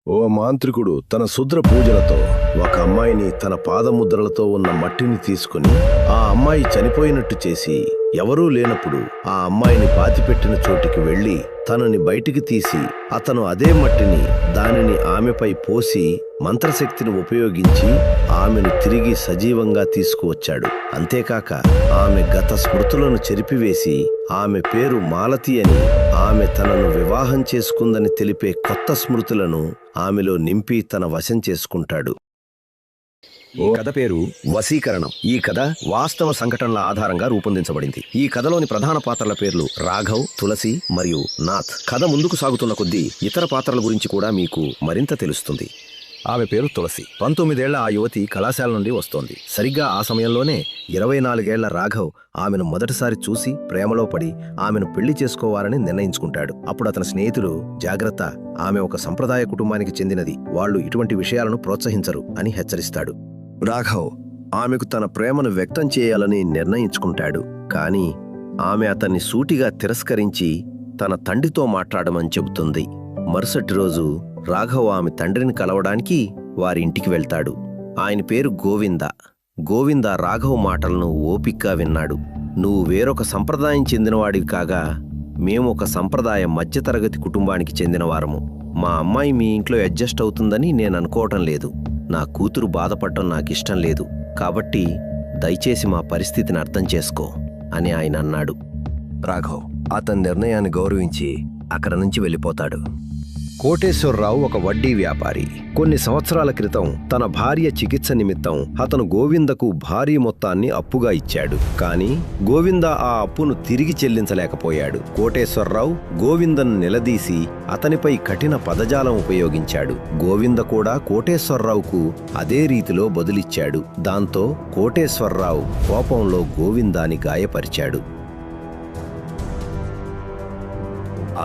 ఓ మాంత్రికుడు తన శుద్ర పూజలతో ఒక అమ్మాయిని తన పాదముద్రలతో ఉన్న మట్టిని తీసుకుని ఆ అమ్మాయి చనిపోయినట్టు చేసి ఎవరూ లేనప్పుడు ఆ అమ్మాయిని పాతిపెట్టిన చోటికి వెళ్లి తనని బయటికి తీసి అతను అదే మట్టిని దానిని ఆమెపై పోసి మంత్రశక్తిని ఉపయోగించి ఆమెను తిరిగి సజీవంగా తీసుకువచ్చాడు. అంతేకాక ఆమె గత స్మృతులను చెరిపివేసి ఆమె పేరు మాలతి అని, ఆమె తనను వివాహం చేసుకుందని తెలిపే కొత్త స్మృతులను ఆమెలో నింపి తన వశం చేసుకుంటాడు. ఈ కథ పేరు వశీకరణం. ఈ కథ వాస్తవ సంఘటనల ఆధారంగా రూపొందించబడింది. ఈ కథలోని ప్రధాన పాత్రల పేర్లు రాఘవ్, తులసి మరియు నాథ్. కథ ముందుకు సాగుతున్న కొద్దీ ఇతర పాత్రల గురించి కూడా మీకు మరింత తెలుస్తుంది. ఆమె పేరు తులసి. 19 ఏళ్ల ఆ యువతి కళాశాల నుండి వస్తోంది. సరిగ్గా ఆ సమయంలోనే 24 ఏళ్ల రాఘవ్ ఆమెను మొదటిసారి చూసి ప్రేమలో పడి ఆమెను పెళ్లి చేసుకోవాలని నిర్ణయించుకుంటాడు. అప్పుడు అతని స్నేహితుడు, జాగ్రత్త, ఆమె ఒక సంప్రదాయ కుటుంబానికి చెందినది, వాళ్ళు ఇటువంటి విషయాలను ప్రోత్సహించరు అని హెచ్చరిస్తాడు. రాఘవ్ ఆమెకు తన ప్రేమను వ్యక్తం చేయాలని నిర్ణయించుకుంటాడు. కానీ ఆమె అతన్ని సూటిగా తిరస్కరించి తన తండ్రితో మాట్లాడమని చెబుతుంది. మరుసటి రోజు రాఘవ్ ఆమె తండ్రిని కలవడానికి వారి ఇంటికి వెళ్తాడు. ఆయన పేరు గోవింద. గోవింద రాఘవ్ మాటలను ఓపిగ్గా విన్నాడు. నువ్వు వేరొక సంప్రదాయం చెందినవాడివి కాగా మేము ఒక సంప్రదాయ మధ్యతరగతి కుటుంబానికి చెందినవారము. మా అమ్మాయి మీ ఇంట్లో అడ్జస్ట్ అవుతుందని నేను అనుకోవటం లేదు. నా కూతురు బాధపడటం నాకిష్టం లేదు. కాబట్టి దయచేసి మా పరిస్థితిని అర్థం చేసుకో అని ఆయన అన్నాడు. రాఘవ్ అతని నిర్ణయాన్ని గౌరవించి అక్కడి నుంచి వెళ్ళిపోతాడు. కోటేశ్వరరావు ఒక వడ్డీ వ్యాపారి. కొన్ని సంవత్సరాల క్రితం తన భార్య చికిత్స నిమిత్తం అతను గోవిందకు భారీ మొత్తాన్ని అప్పుగా ఇచ్చాడు. కానీ గోవింద ఆ అప్పును తిరిగి చెల్లించలేకపోయాడు. కోటేశ్వరరావు గోవిందను నిలదీసి అతనిపై కఠిన పదజాలం ఉపయోగించాడు. గోవింద కూడా కోటేశ్వరరావుకు అదే రీతిలో బదులిచ్చాడు. దాంతో కోటేశ్వరరావు కోపంలో గోవిందాని గాయపరిచాడు.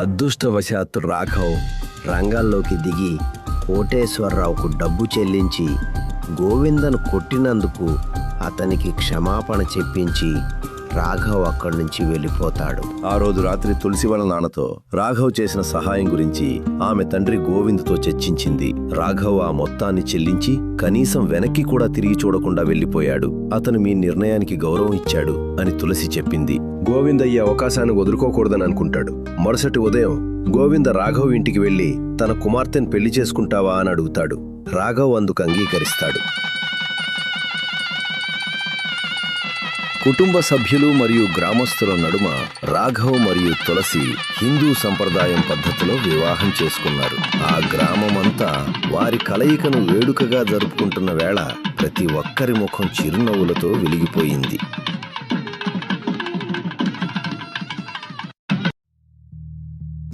అదృష్టవశాత్తు రాఘవ్ రంగాల్లోకి దిగి కోటేశ్వరరావుకు డబ్బు చెల్లించి గోవిందను కొట్టినందుకు అతనికి క్షమాపణ చెప్పించి రాఘవ్ అక్కడి నుంచి వెళ్ళిపోతాడు. ఆ రోజు రాత్రి తులసి వాళ్ళ నాన్నతో రాఘవ్ చేసిన సహాయం గురించి ఆమె తండ్రి గోవింద్తో చర్చించింది. రాఘవ్ ఆ మొత్తాన్ని చెల్లించి కనీసం వెనక్కి కూడా తిరిగి చూడకుండా వెళ్ళిపోయాడు. అతను మీ నిర్ణయానికి గౌరవం ఇచ్చాడు అని తులసి చెప్పింది. గోవింద్ ఈ అవకాశాన్ని వదులుకోకూడదని అనుకుంటాడు. మరుసటి ఉదయం గోవింద రాఘవ్ ఇంటికి వెళ్లి తన కుమార్తెను పెళ్లి చేసుకుంటావా అని అడుగుతాడు. రాఘవ్ అందుకు అంగీకరిస్తాడు. కుటుంబ సభ్యులు మరియు గ్రామస్తుల నడుమ రాఘవ్ మరియు తులసి హిందూ సంప్రదాయం పద్ధతిలో వివాహం చేసుకున్నారు. ఆ గ్రామమంతా వారి కలయికను వేడుకగా జరుపుకుంటున్న వేళ ప్రతి ఒక్కరి ముఖం చిరునవ్వులతో వెలిగిపోయింది.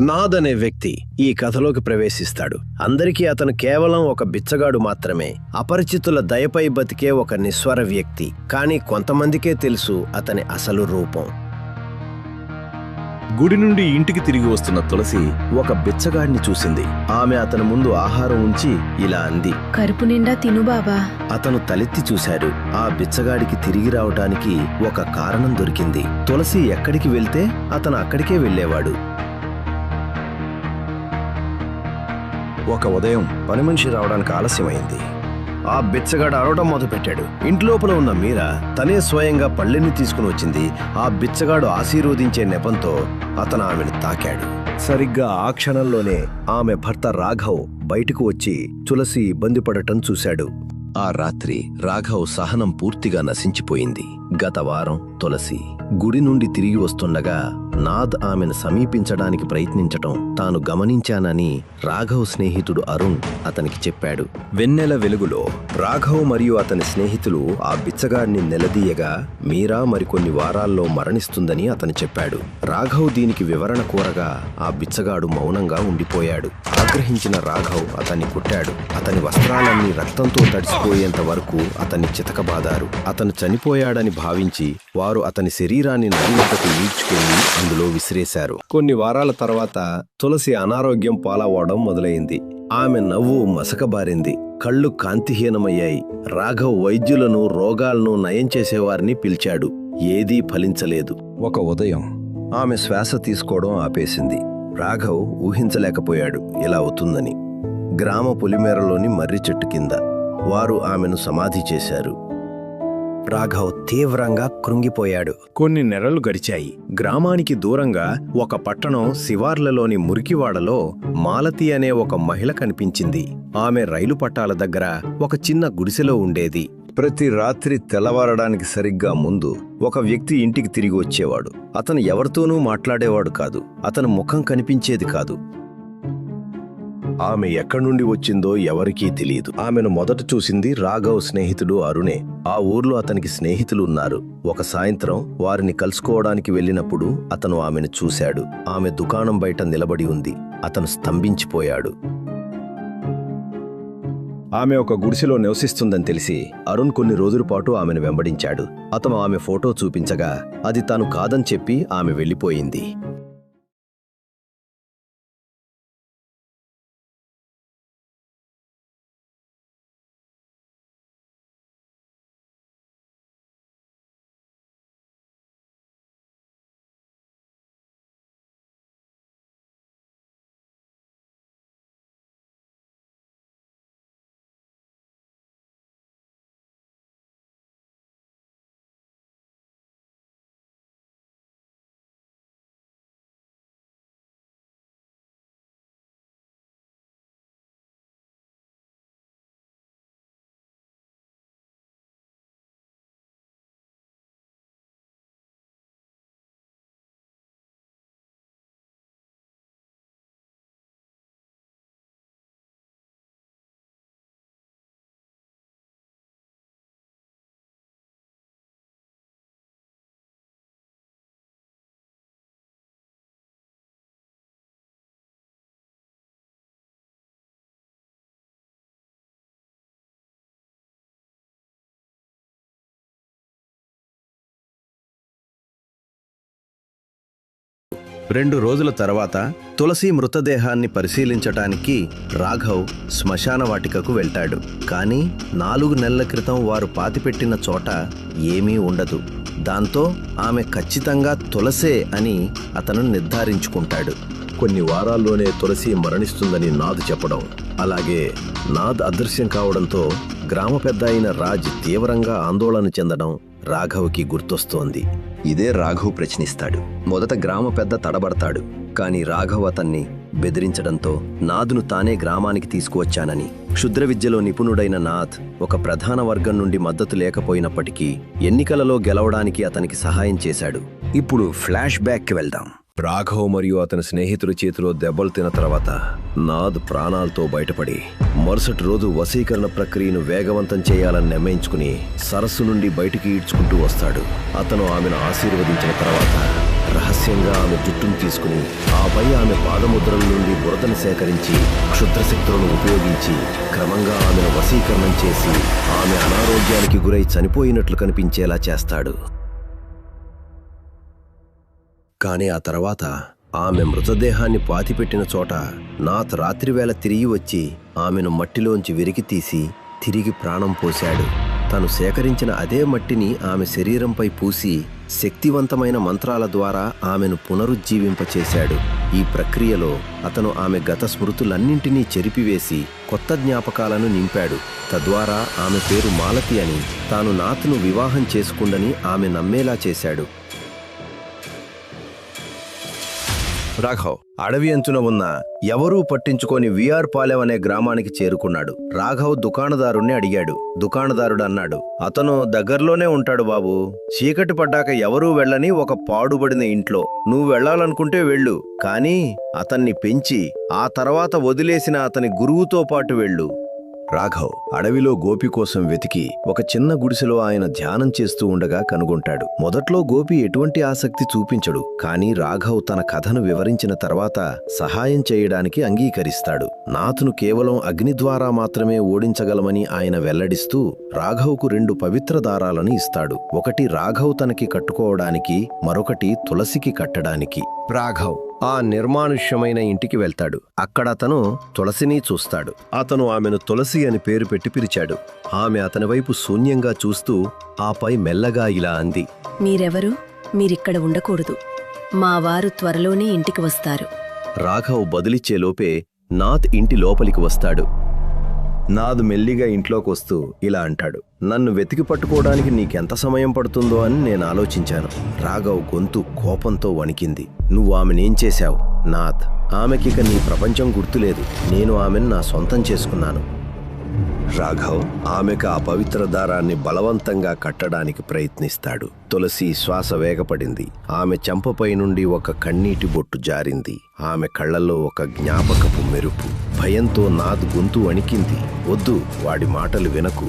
నాథ్ అనే వ్యక్తి ఈ కథలోకి ప్రవేశిస్తాడు. అందరికీ అతను కేవలం ఒక బిచ్చగాడు మాత్రమే, అపరిచితుల దయపై బతికే ఒక నిస్వర వ్యక్తి. కానీ కొంతమందికే తెలుసు అతని అసలు రూపం. గుడి నుండి ఇంటికి తిరిగి వస్తున్న తులసి ఒక బిచ్చగాడిని చూసింది. ఆమె అతని ముందు ఆహారం ఉంచి ఇలా అంది, కడుపు నిండా తిను బాబా. అతను తలెత్తి చూశాడు. ఆ బిచ్చగాడికి తిరిగి రావటానికి ఒక కారణం దొరికింది. తులసి ఎక్కడికి వెళ్తే అతను అక్కడికే వెళ్ళేవాడు. ఒక ఉదయం పని మనిషి రావడానికి ఆలస్యమైంది. ఆ బిచ్చగాడు అరవడం మొదలుపెట్టాడు. ఇంట్లోపల ఉన్న మీరా తనే స్వయంగా పళ్ళెన్ని తీసుకుని వచ్చింది. ఆ బిచ్చగాడు ఆశీర్వదించే నెపంతో అతను ఆమెను తాకాడు. సరిగ్గా ఆ క్షణంలోనే ఆమె భర్త రాఘవ్ బయటకు వచ్చి తులసి ఇబ్బంది పడటం చూశాడు. ఆ రాత్రి రాఘవ్ సహనం పూర్తిగా నశించిపోయింది. గత వారం తులసి గుడి నుండి తిరిగి వస్తుండగా నాథ్ ఆమెను సమీపించడానికి ప్రయత్నించటం తాను గమనించానని రాఘవ్ స్నేహితుడు అరుణ్ అతనికి చెప్పాడు. వెన్నెల వెలుగులో రాఘవ్ మరియు అతని స్నేహితులు ఆ బిచ్చగాడిని నిలదీయగా మీరా మరికొన్ని వారాల్లో మరణిస్తుందని అతను చెప్పాడు. రాఘవ్ దీనికి వివరణ కోరగా ఆ బిచ్చగాడు మౌనంగా ఉండిపోయాడు. ఆగ్రహించిన రాఘవ్ అతన్ని కొట్టాడు. అతని వస్త్రాలన్నీ రక్తంతో తడిసిపోయేంత వరకు అతన్ని చితకబాదారు. అతను చనిపోయాడని భావించి వారు అతని శరీరాన్ని నది వద్దకు ఈడ్చుకెళ్లి అందులో విసిరేశారు. కొన్ని వారాల తర్వాత తులసి అనారోగ్యం పాలవడం మొదలైంది. ఆమె నవ్వు మసకబారింది. కళ్ళు కాంతిహీనమయ్యాయి. రాఘవ్ వైద్యులను, రోగాలను నయం చేసేవారిని పిలిచాడు. ఏదీ ఫలించలేదు. ఒక ఉదయం ఆమె శ్వాస తీసుకోవడం ఆపేసింది. రాఘవ్ ఊహించలేకపోయాడు ఇలా అవుతుందని. గ్రామ పొలిమేరలోని మర్రి చెట్టు కింద వారు ఆమెను సమాధి చేశారు. రాఘవ్ తీవ్రంగా కృంగిపోయాడు. కొన్ని నెలలు గడిచాయి. గ్రామానికి దూరంగా ఒక పట్టణం శివార్లలోని మురికివాడలో మాలతి అనే ఒక మహిళ కనిపించింది. ఆమె రైలు పట్టాల దగ్గర ఒక చిన్న గుడిసెలో ఉండేది. ప్రతి రాత్రి తెల్లవారడానికి సరిగ్గా ముందు ఒక వ్యక్తి ఇంటికి తిరిగి వచ్చేవాడు. అతను ఎవరితోనూ మాట్లాడేవాడు కాదు. అతని ముఖం కనిపించేది కాదు. ఆమె ఎక్కడి నుండి వచ్చిందో ఎవరికీ తెలియదు. ఆమెను మొదట చూసింది రాఘవ్ స్నేహితుడు అరుణే. ఆ ఊర్లో అతనికి స్నేహితులు ఉన్నారు. ఒక సాయంత్రం వారిని కలుసుకోవడానికి వెళ్ళినప్పుడు అతను ఆమెను చూశాడు. ఆమె దుకాణం బయట నిలబడి ఉంది. అతను స్తంభించిపోయాడు. ఆమె ఒక గుడిసెలో నివసిస్తుందని తెలిసి అరుణ్ కొన్ని రోజుల పాటు ఆమెను వెంబడించాడు. అతను ఆమె ఫోటో చూపించగా అది తాను కాదని చెప్పి ఆమె వెళ్ళిపోయింది. రెండు రోజుల తర్వాత తులసి మృతదేహాన్ని పరిశీలించటానికి రాఘవ్ శ్మశాన వాటికకు వెళ్తాడు. కానీ 4 నెలల క్రితం వారు పాతిపెట్టిన చోట ఏమీ ఉండదు. దాంతో ఆమె ఖచ్చితంగా తులసే అని అతను నిర్ధారించుకుంటాడు. కొన్ని వారాల్లోనే తులసి మరణిస్తుందని నాద్ చెప్పడం, అలాగే నాద్ అదృశ్యం కావడంతో గ్రామ పెద్ద అయిన రాజ్ తీవ్రంగా ఆందోళన చెందడం రాఘవ్కి గుర్తొస్తోంది. ఇదే రాఘవ్ ప్రశ్నిస్తాడు. మొదట గ్రామ పెద్ద తడబడతాడు. కాని రాఘవ్ అతన్ని బెదిరించడంతో నాద్ను తానే గ్రామానికి తీసుకువచ్చానని, క్షుద్ర విద్యలో నిపుణుడైన నాథ్ ఒక ప్రధాన వర్గం నుండి మద్దతు లేకపోయినప్పటికీ ఎన్నికలలో గెలవడానికి అతనికి సహాయం చేశాడు. ఇప్పుడు ఫ్లాష్ బ్యాక్కి వెళ్దాం. రాఘవ్ మరియు అతని స్నేహితుడి చేతిలో దెబ్బలు తిన్న తర్వాత నాద్ ప్రాణాలతో బయటపడి మరుసటి రోజు వశీకరణ ప్రక్రియను వేగవంతం చేయాలని నిర్ణయించుకుని సరస్సు నుండి బయటికి ఈడ్చుకుంటూ వస్తాడు. అతను ఆమెను ఆశీర్వదించిన తర్వాత రహస్యంగా ఆమె జుట్టును తీసుకుని ఆపై ఆమె పాదముద్రల నుండి బురదను సేకరించి క్షుద్రశక్తులను ఉపయోగించి క్రమంగా ఆమెను వశీకరణం చేసి ఆమె అనారోగ్యానికి గురై చనిపోయినట్లు కనిపించేలా చేస్తాడు. కానీ ఆ తర్వాత ఆమె మృతదేహాన్ని పాతిపెట్టిన చోట నాథ్ రాత్రివేళ తిరిగి వచ్చి ఆమెను మట్టిలోంచి వెరికి తీసి తిరిగి ప్రాణం పోశాడు. తను సేకరించిన అదే మట్టిని ఆమె శరీరంపై పూసి శక్తివంతమైన మంత్రాల ద్వారా ఆమెను పునరుజ్జీవింపచేశాడు. ఈ ప్రక్రియలో అతను ఆమె గత స్మృతులన్నింటినీ చెరిపివేసి కొత్త జ్ఞాపకాలను నింపాడు. తద్వారా ఆమె పేరు మాలతి అని, తాను నాథ్ను వివాహం చేసుకుందని ఆమె నమ్మేలా చేశాడు. రాఘవ్ అడవి అంచున ఉన్న ఎవరూ పట్టించుకోని విఆర్ పాలెం అనే గ్రామానికి చేరుకున్నాడు. రాఘవ్ దుకాణదారుణ్ణి అడిగాడు. దుకాణదారుడు అన్నాడు, అతను దగ్గరలోనే ఉంటాడు బాబు. చీకటి పడ్డాక ఎవరూ వెళ్ళని ఒక పాడుబడిన ఇంట్లో. నువ్వు వెళ్ళాలనుకుంటే వెళ్ళు, కానీ అతన్ని పెంచి ఆ తర్వాత వదిలేసిన అతని గురువుతో పాటు వెళ్ళు. రాఘవ్ అడవిలో గోపి కోసం వెతికి ఒక చిన్న గుడిసెలో ఆయన ధ్యానం చేస్తూ ఉండగా కనుగొంటాడు. మొదట్లో గోపి ఎటువంటి ఆసక్తి చూపించడు. కానీ రాఘవ్ తన కథను వివరించిన తర్వాత సహాయం చేయడానికి అంగీకరిస్తాడు. నాథ్ను కేవలం అగ్ని ద్వారా మాత్రమే ఓడించగలమని ఆయన వెల్లడిస్తూ రాఘవ్కు 2 పవిత్ర దారాలను ఇస్తాడు. ఒకటి రాఘవ్ తనకి కట్టుకోవడానికి, మరొకటి తులసికి కట్టడానికి. రాఘవ్ ఆ నిర్మానుష్యమైన ఇంటికి వెళ్తాడు. అక్కడ అతను తులసిని చూస్తాడు. అతను ఆమెను తులసి అని పేరు పెట్టి పిలిచాడు. ఆమె అతని వైపు శూన్యంగా చూస్తూ ఆపై మెల్లగా ఇలా అంది, మీరెవరు? మీరిక్కడ ఉండకూడదు. మా వారు త్వరలోనే ఇంటికి వస్తారు. రాఘవ్ బదిలిచ్చేలోపే నాథ్ ఇంటి లోపలికి వస్తాడు. నాథ్ మెల్లిగా ఇంట్లోకి వస్తూ ఇలా అంటాడు, నన్ను వెతికి పట్టుకోవడానికి నీకెంత సమయం పడుతుందో అని నేను ఆలోచించాను. రాఘవ్ గొంతు కోపంతో వణికింది. నువ్వు ఆమెనేం చేశావు? నాథ్, ఆమెకిక నీ ప్రపంచం గుర్తులేదు. నేను ఆమెను నా సొంతం చేసుకున్నాను. రాఘవ్ ఆమెకు ఆ పవిత్ర దారాన్ని బలవంతంగా కట్టడానికి ప్రయత్నిస్తాడు. తులసి శ్వాస వేగపడింది. ఆమె చెంపపై నుండి ఒక కన్నీటి బొట్టు జారింది. ఆమె కళ్ళల్లో ఒక జ్ఞాపకపు మెరుపు. భయంతో నాథ్ గొంతు వణికింది. వద్దు, వాడి మాటలు వినకు.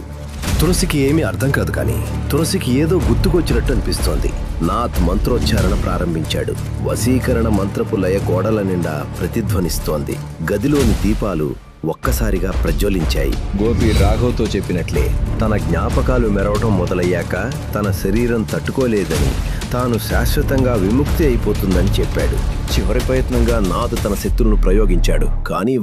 తులసికి ఏమీ అర్థం కాదు, కానీ తులసికి ఏదో గుర్తుకొచ్చినట్టు అనిపిస్తోంది. నాథ్ మంత్రోచ్చారణ ప్రారంభించాడు. వశీకరణ మంత్రపు లయ గోడల నిండా ప్రతిధ్వనిస్తోంది. గదిలోని దీపాలు ఒక్కసారిగా ప్రజ్వలించాయి. గోపి రాఘవ్తో చెప్పినట్లే తన జ్ఞాపకాలు మెరవటం మొదలయ్యాక తన శరీరం తట్టుకోలేదని, తాను శాశ్వతంగా విముక్తి అయిపోతుందని చెప్పాడు. చివరి ప్రయత్నంగా నాథ్ తన శక్తులను ప్రయోగించాడు, కానీ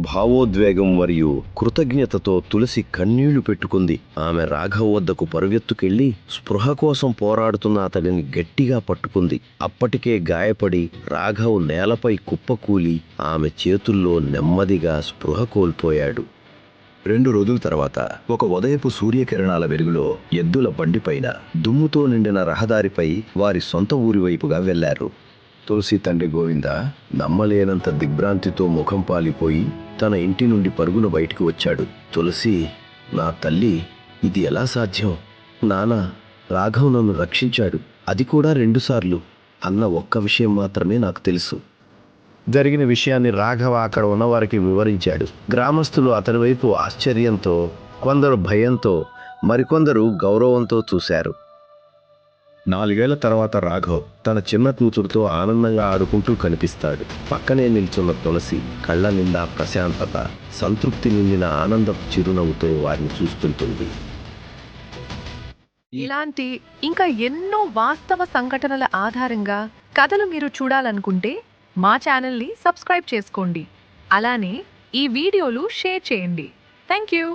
భావోద్వేగం మరియు కృతజ్ఞతతో తులసి కన్నీళ్లు పెట్టుకుంది. ఆమె రాఘవ్ వద్దకు పరుగెత్తుకెళ్లి స్పృహ కోసం పోరాడుతున్న అతడిని గట్టిగా పట్టుకుంది. అప్పటికే గాయపడి రాఘవ్ నేలపై కుప్పకూలి ఆమె చేతుల్లో నెమ్మదిగా స్పృహ కోల్పోయాడు. 2 రోజుల తర్వాత ఒక ఉదయపు సూర్యకిరణాల వెలుగులో ఎద్దుల బండిపైన దుమ్ముతో నిండిన రహదారిపై వారి సొంత ఊరి వైపుగా వెళ్లారు. తులసి తండ్రి గోవింద నమ్మలేనంత దిగ్భ్రాంతితో ముఖం పాలిపోయి తన ఇంటి నుండి పరుగున బయటికి వచ్చాడు. తులసి, నా తల్లి, ఇది ఎలా సాధ్యం? నాన్న, రాఘవ్ నన్ను రక్షించాడు, అది కూడా 2 సార్లు అన్న ఒక్క విషయం మాత్రమే నాకు తెలుసు. జరిగిన విషయాన్ని రాఘవ అక్కడ ఉన్నవారికి వివరించాడు. గ్రామస్తులు అతని వైపు ఆశ్చర్యంతో, కొందరు భయంతో, మరికొందరు గౌరవంతో చూశారు. 4 ఏళ్ల తర్వాత రాఘవ్ తన చిన్న కూతురుతో ఆనందంగా ఆడుకుంటూ కనిపిస్తాడు. పక్కనే నిల్చున్న తులసి కళ్ళ నిండా ప్రశాంతత, సంతృప్తి నిండిన ఆనందపు చిరునవ్వుతో వారిని చూస్తుంటుంది. ఇలాంటి ఇంకా ఎన్నో వాస్తవ సంఘటనల ఆధారంగా కథలు మీరు చూడాలనుకుంటే మా ఛానల్ని సబ్స్క్రైబ్ చేసుకోండి. అలానే ఈ వీడియోలు షేర్ చేయండి. Thank you.